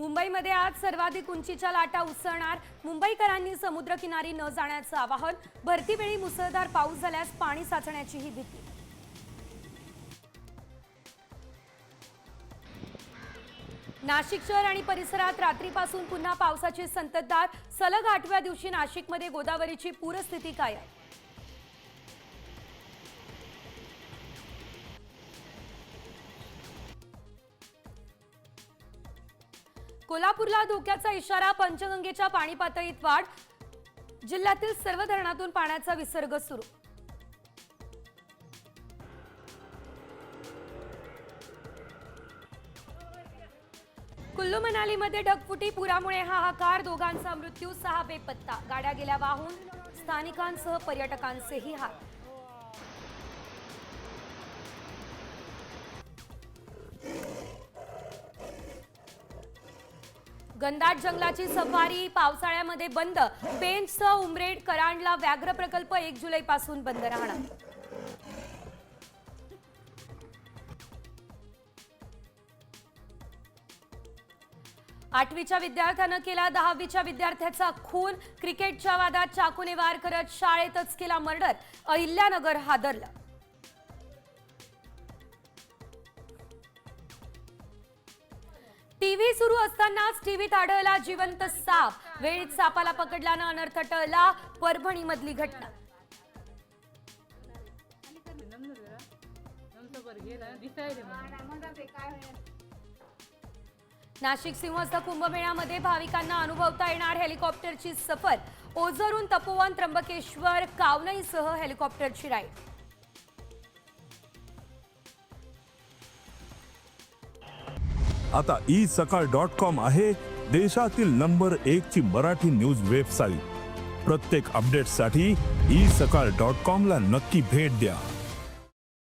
मुंबईमध्ये आज सर्वाधिक उंचीच्या लाटा उसळणार। मुंबईकरांनी समुद्रकिनारी न जाण्याचं आवाहन। भरतीवेळी मुसळधार पाऊस झाल्यास पाणी साचण्याचीही भीती। नाशिक शहर आणि परिसरात रात्रीपासून पुन्हा पावसाची संततधार। सलग 8व्या दिवशी नाशिकमध्ये गोदावरीची पूरस्थिती कायम। कोल्हापूरला धोक्याचा इशारा। पंचगंगेच्या पाणी पातळीत वाढ। जिल्ह्यातील सर्व धरणातून पाण्याचा विसर्ग सुरू। कुल्लू मनालीमध्ये ढगफुटी। पुरामुळे हाहाकार। दोघांचा मृत्यू, 6 बेपत्ता। गाड्या गेल्या वाहून। स्थानिकांसह पर्यटकांचेही हाल। घनदाट जंगलाची सफारी पावसाळ्यामध्ये बंद। पेंचसह उमरेड करांडला व्याघ्र प्रकल्प 1 जुलैपासून बंद राहणार। 8वीच्या विद्यार्थ्यानं केला 10वीच्या विद्यार्थ्याचा खून। क्रिकेटच्या वादात चाकूने वार करत शाळेतच केला मर्डर। अहिल्यानगर हादरलं। टीव्ही सुरू असतानाच टीव्हीत आढळला जिवंत साप। वेळीत सापाला पकडल्यानं अनर्थ टळला। परभणीमधली घटना। नाशिक सिंहस्थ कुंभमेळ्यामध्ये भाविकांना अनुभवता येणार हेलिकॉप्टरची सफर। ओझरहून तपोवन, त्र्यंबकेश्वर, कावनईसह हेलिकॉप्टरची राईड। आता isakal.com आहे देशातील नंबर 1 ची मराठी न्यूज वेबसाईट। प्रत्येक अपडेटसाठी isakal.com ला नक्की भेट द्या।